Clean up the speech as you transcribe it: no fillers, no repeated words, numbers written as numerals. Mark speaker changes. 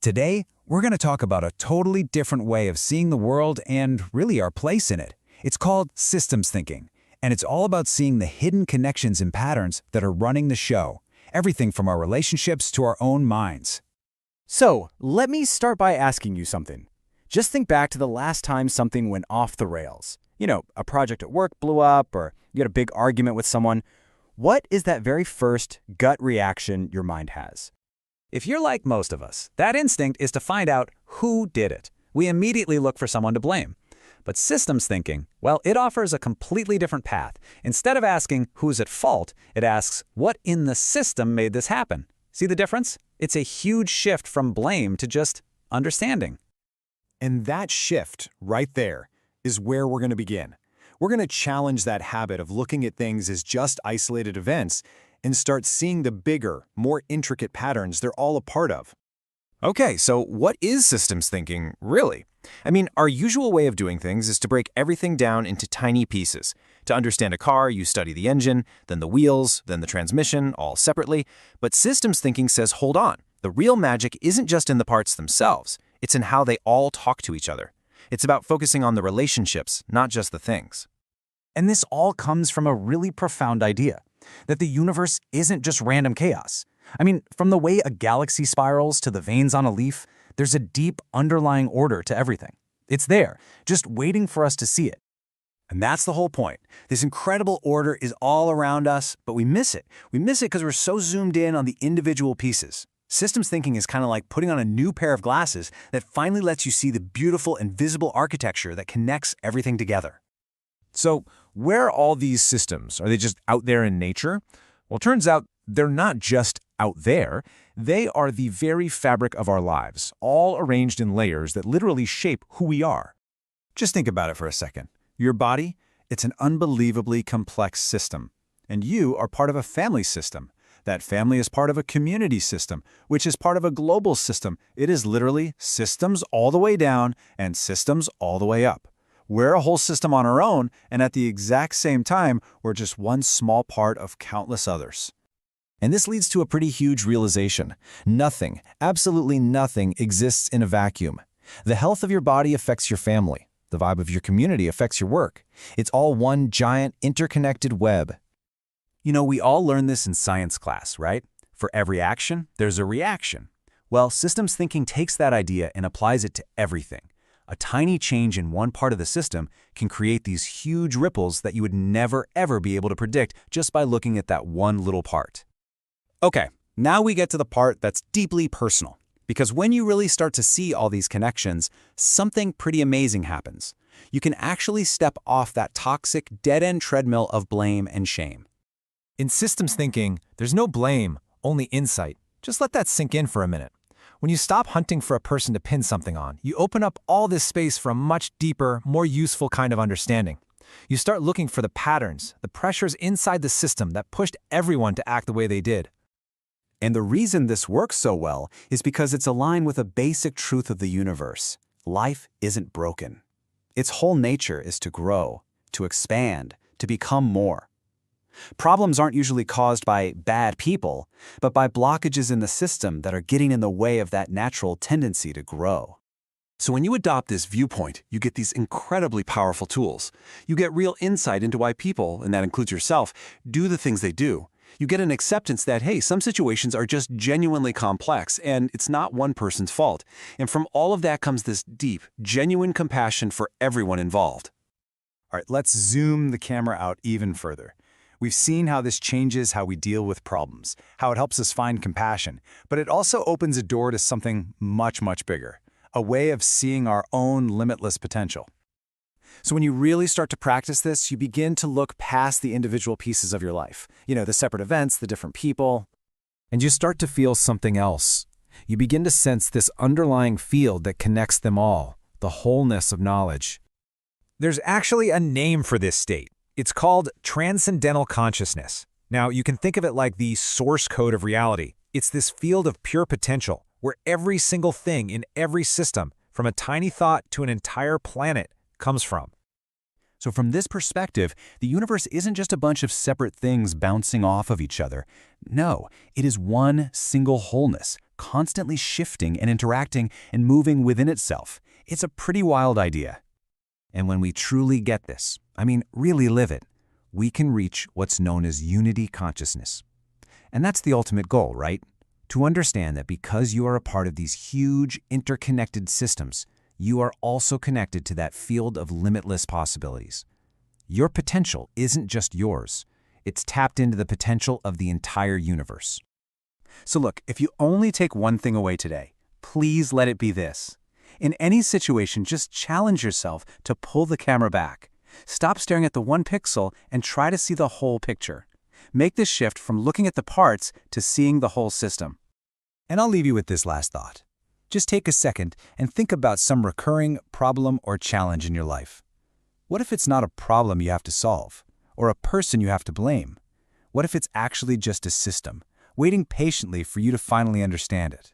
Speaker 1: Today, we're going to talk about a totally different way of seeing the world and really our place in it. It's called systems thinking, and it's all about seeing the hidden connections and patterns that are running the show, everything from our relationships to our own minds.
Speaker 2: So, let me start by asking you something. Just think back to the last time something went off the rails. A project at work blew up, or you had a big argument with someone. What is that very first gut reaction your mind has?
Speaker 1: If you're like most of us, that instinct is to find out who did it. We immediately look for someone to blame. But systems thinking, well, it offers a completely different path. Instead of asking who's at fault, it asks what in the system made this happen. See the difference? It's a huge shift from blame to just understanding.
Speaker 3: And that shift right there is where we're going to begin. We're going to challenge that habit of looking at things as just isolated events and start seeing the bigger, more intricate patterns they're all a part of. Okay, so what is systems thinking, really? I mean, our usual way of doing things is to break everything down into tiny pieces. To understand a car, you study the engine, then the wheels, then the transmission, all separately. But systems thinking says, hold on, the real magic isn't just in the parts themselves. It's in how they all talk to each other. It's about focusing on the relationships, not just the things.
Speaker 1: And this all comes from a really profound idea, that the universe isn't just random chaos. I mean, from the way a galaxy spirals to the veins on a leaf, there's a deep underlying order to everything. It's there, just waiting for us to see it.
Speaker 3: And that's the whole point. This incredible order is all around us, but we miss it. We miss it because we're so zoomed in on the individual pieces. Systems thinking is kind of like putting on a new pair of glasses that finally lets you see the beautiful and visible architecture that connects everything together.
Speaker 4: So, where are all these systems? Are they just out there in nature? Well, it turns out they're not just out there. They are the very fabric of our lives, all arranged in layers that literally shape who we are.
Speaker 3: Just think about it for a second. Your body, it's an unbelievably complex system. And you are part of a family system. That family is part of a community system, which is part of a global system. It is literally systems all the way down and systems all the way up. We're a whole system on our own, and at the exact same time, we're just one small part of countless others. And this leads to a pretty huge realization. Nothing, absolutely nothing, exists in a vacuum. The health of your body affects your family. The vibe of your community affects your work. It's all one giant interconnected web.
Speaker 1: We all learn this in science class, right? For every action, there's a reaction. Well, systems thinking takes that idea and applies it to everything. A tiny change in one part of the system can create these huge ripples that you would never, ever be able to predict just by looking at that one little part. Okay, now we get to the part that's deeply personal. Because when you really start to see all these connections, something pretty amazing happens. You can actually step off that toxic, dead-end treadmill of blame and shame.
Speaker 4: In systems thinking, there's no blame, only insight. Just let that sink in for a minute. When you stop hunting for a person to pin something on, you open up all this space for a much deeper, more useful kind of understanding. You start looking for the patterns, the pressures inside the system that pushed everyone to act the way they did.
Speaker 1: And the reason this works so well is because it's aligned with a basic truth of the universe. Life isn't broken. Its whole nature is to grow, to expand, to become more. Problems aren't usually caused by bad people, but by blockages in the system that are getting in the way of that natural tendency to grow.
Speaker 5: So when you adopt this viewpoint, you get these incredibly powerful tools. You get real insight into why people, and that includes yourself, do the things they do. You get an acceptance that, hey, some situations are just genuinely complex, and it's not one person's fault. And from all of that comes this deep, genuine compassion for everyone involved.
Speaker 3: All right, let's zoom the camera out even further. We've seen how this changes how we deal with problems, how it helps us find compassion, but it also opens a door to something much, much bigger, a way of seeing our own limitless potential. So when you really start to practice this, you begin to look past the individual pieces of your life, the separate events, the different people,
Speaker 4: And you start to feel something else. You begin to sense this underlying field that connects them all, the wholeness of knowledge. There's actually a name for this state. It's called Transcendental Consciousness. Now, you can think of it like the source code of reality. It's this field of pure potential, where every single thing in every system, from a tiny thought to an entire planet, comes from.
Speaker 1: So from this perspective, the universe isn't just a bunch of separate things bouncing off of each other. No, it is one single wholeness, constantly shifting and interacting and moving within itself. It's a pretty wild idea. And when we truly get this, really live it, we can reach what's known as unity consciousness. And that's the ultimate goal, right? To understand that because you are a part of these huge, interconnected systems, you are also connected to that field of limitless possibilities. Your potential isn't just yours. It's tapped into the potential of the entire universe.
Speaker 3: So look, if you only take one thing away today, please let it be this. In any situation, just challenge yourself to pull the camera back. Stop staring at the one pixel and try to see the whole picture. Make this shift from looking at the parts to seeing the whole system.
Speaker 1: And I'll leave you with this last thought. Just take a second and think about some recurring problem or challenge in your life. What if it's not a problem you have to solve, or a person you have to blame? What if it's actually just a system, waiting patiently for you to finally understand it?